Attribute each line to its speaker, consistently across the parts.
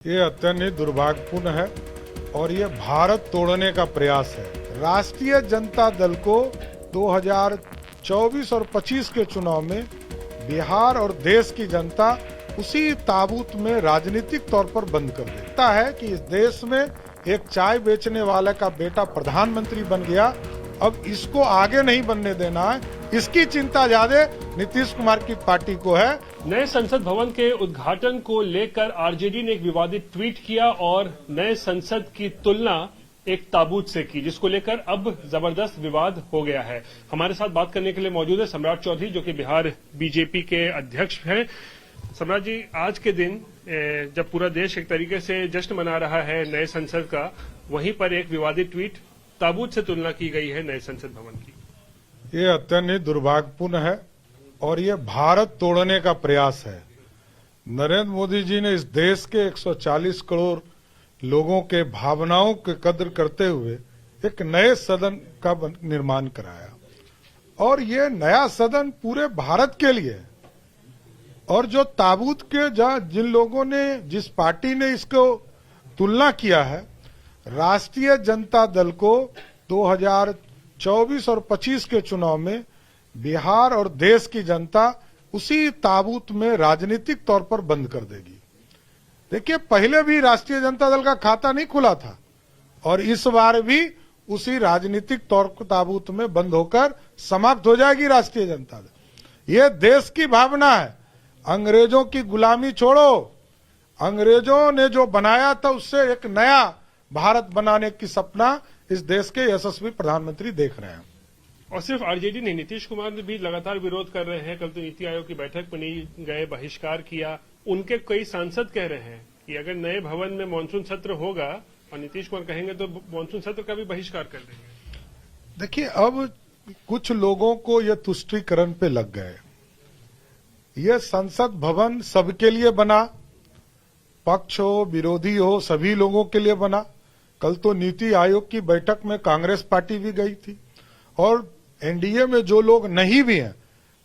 Speaker 1: ये अत्यंत दुर्भाग्यपूर्ण है और ये भारत तोड़ने का प्रयास है। राष्ट्रीय जनता दल को 2024 और 25 के चुनाव में बिहार और देश की जनता उसी ताबूत में राजनीतिक तौर पर बंद कर देता है कि इस देश में एक चाय बेचने वाले का बेटा प्रधानमंत्री बन गया। अब इसको आगे नहीं बनने देना है, इसकी चिंता ज्यादा नीतीश कुमार की पार्टी को है।
Speaker 2: नए संसद भवन के उद्घाटन को लेकर आरजेडी ने एक विवादित ट्वीट किया और नए संसद की तुलना एक ताबूत से की, जिसको लेकर अब जबरदस्त विवाद हो गया है। हमारे साथ बात करने के लिए मौजूद है सम्राट चौधरी, जो कि बिहार बीजेपी के अध्यक्ष हैं। सम्राट जी, आज के दिन जब पूरा देश एक तरीके से जश्न मना रहा है नए संसद का, वहीं पर एक विवादित ट्वीट ताबूत से तुलना की गई है नए संसद भवन की।
Speaker 1: ये अत्यंत दुर्भाग्यपूर्ण है और ये भारत तोड़ने का प्रयास है। नरेंद्र मोदी जी ने इस देश के 140 करोड़ लोगों के भावनाओं के कद्र करते हुए एक नए सदन का निर्माण कराया और ये नया सदन पूरे भारत के लिए है। और जो ताबूत के जिन लोगों ने, जिस पार्टी ने इसको तुलना किया है, राष्ट्रीय जनता दल को 2024 और 25 के चुनाव में बिहार और देश की जनता उसी ताबूत में राजनीतिक तौर पर बंद कर देगी। देखिए, पहले भी राष्ट्रीय जनता दल का खाता नहीं खुला था और इस बार भी उसी राजनीतिक तौर ताबूत में बंद होकर समाप्त हो जाएगी राष्ट्रीय जनता दल। ये देश की भावना है। अंग्रेजों की गुलामी छोड़ो, अंग्रेजों ने जो बनाया था उससे एक नया भारत बनाने की सपना इस देश के यशस्वी प्रधानमंत्री देख रहे हैं।
Speaker 2: और सिर्फ आरजेडी नहीं, नीतीश कुमार भी लगातार विरोध कर रहे हैं। कल तो नीति आयोग की बैठक में नहीं गए, बहिष्कार किया। उनके कई सांसद कह रहे हैं कि अगर नए भवन में मानसून सत्र होगा और नीतीश कुमार कहेंगे तो मानसून सत्र का भी बहिष्कार कर देंगे।
Speaker 1: देखिए, अब कुछ लोगों को यह तुष्टीकरण पे लग गए। यह संसद भवन सबके लिए बना, पक्ष हो विरोधी हो सभी लोगों के लिए बना। कल तो नीति आयोग की बैठक में कांग्रेस पार्टी भी गई थी और एनडीए में जो लोग नहीं भी हैं,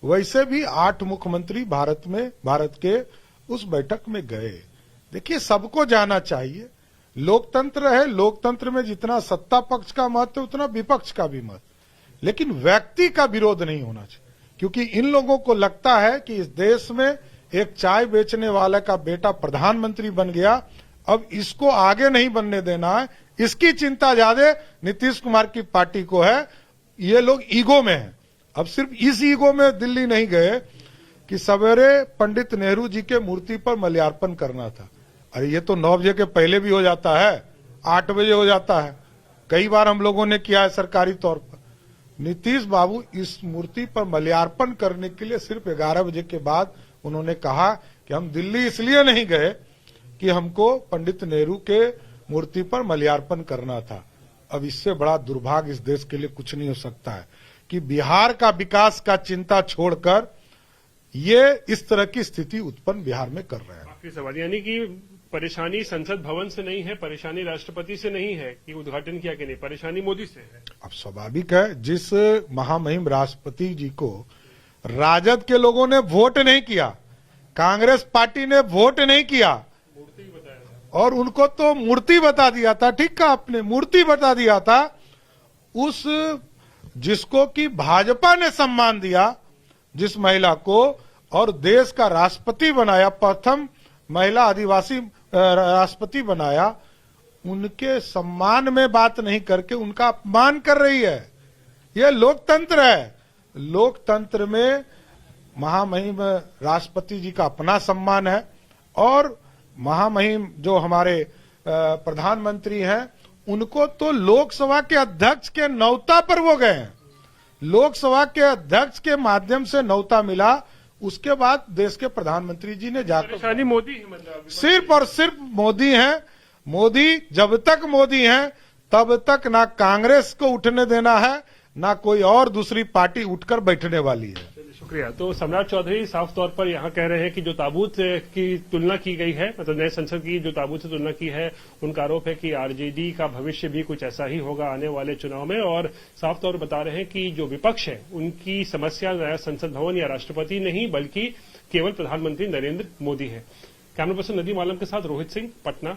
Speaker 1: वैसे भी 8 मुख्यमंत्री भारत के उस बैठक में गए। देखिए, सबको जाना चाहिए, लोकतंत्र है, लोकतंत्र में जितना सत्ता पक्ष का महत्व है उतना विपक्ष का भी महत्व, लेकिन व्यक्ति का विरोध नहीं होना चाहिए। क्योंकि इन लोगों को लगता है कि इस देश में एक चाय बेचने वाले का बेटा प्रधानमंत्री बन गया, अब इसको आगे नहीं बनने देना है, इसकी चिंता ज्यादा नीतीश कुमार की पार्टी को है। ये लोग ईगो में हैं। अब सिर्फ इस ईगो में दिल्ली नहीं गए कि सवेरे पंडित नेहरू जी के मूर्ति पर माल्यार्पण करना था। अरे ये तो 9 बजे के पहले भी हो जाता है, 8 बजे हो जाता है, कई बार हम लोगों ने किया है सरकारी तौर पर। नीतीश बाबू इस मूर्ति पर माल्यार्पण करने के लिए सिर्फ 11 बजे के बाद उन्होंने कहा कि हम दिल्ली इसलिए नहीं गए कि हमको पंडित नेहरू के मूर्ति पर माल्यार्पण करना था। अब इससे बड़ा दुर्भाग्य इस देश के लिए कुछ नहीं हो सकता है कि बिहार का विकास का चिंता छोड़कर ये इस तरह की स्थिति उत्पन्न बिहार में कर रहे हैं।
Speaker 2: आखिरी सवाल, यानी कि परेशानी संसद भवन से नहीं है, परेशानी राष्ट्रपति से नहीं है कि उद्घाटन किया कि नहीं, परेशानी मोदी से है।
Speaker 1: अब स्वाभाविक है, जिस महामहिम राष्ट्रपति जी को राजद के लोगों ने वोट नहीं किया, कांग्रेस पार्टी ने वोट नहीं किया और उनको तो मूर्ति बता दिया था। ठीक कहा आपने, मूर्ति बता दिया था। उस जिसको कि भाजपा ने सम्मान दिया, जिस महिला को, और देश का राष्ट्रपति बनाया, प्रथम महिला आदिवासी राष्ट्रपति बनाया, उनके सम्मान में बात नहीं करके उनका अपमान कर रही है। यह लोकतंत्र है। लोकतंत्र में महामहिम राष्ट्रपति जी का अपना सम्मान है और महामहिम जो हमारे प्रधानमंत्री हैं, उनको तो लोकसभा के अध्यक्ष के न्योता पर वो गए हैं। लोकसभा के अध्यक्ष के माध्यम से न्योता मिला, उसके बाद देश के प्रधानमंत्री जी ने जाकर
Speaker 2: मोदी
Speaker 1: सिर्फ और सिर्फ मोदी हैं। मोदी, जब तक मोदी हैं तब तक ना कांग्रेस को उठने देना है, ना कोई और दूसरी पार्टी उठकर बैठने वाली है।
Speaker 2: शुक्रिया। तो सम्राट चौधरी साफ तौर पर यहाँ कह रहे हैं कि जो ताबूत की तुलना की गई है, मतलब नए संसद की जो ताबूत से तुलना की है, उनका आरोप है कि आरजेडी का भविष्य भी कुछ ऐसा ही होगा आने वाले चुनाव में। और साफ तौर पर बता रहे हैं कि जो विपक्ष है उनकी समस्या नया संसद भवन या राष्ट्रपति नहीं, बल्कि केवल प्रधानमंत्री नरेंद्र मोदी है। कैमरा पर्सन नदीम आलम के साथ रोहित सिंह, पटना।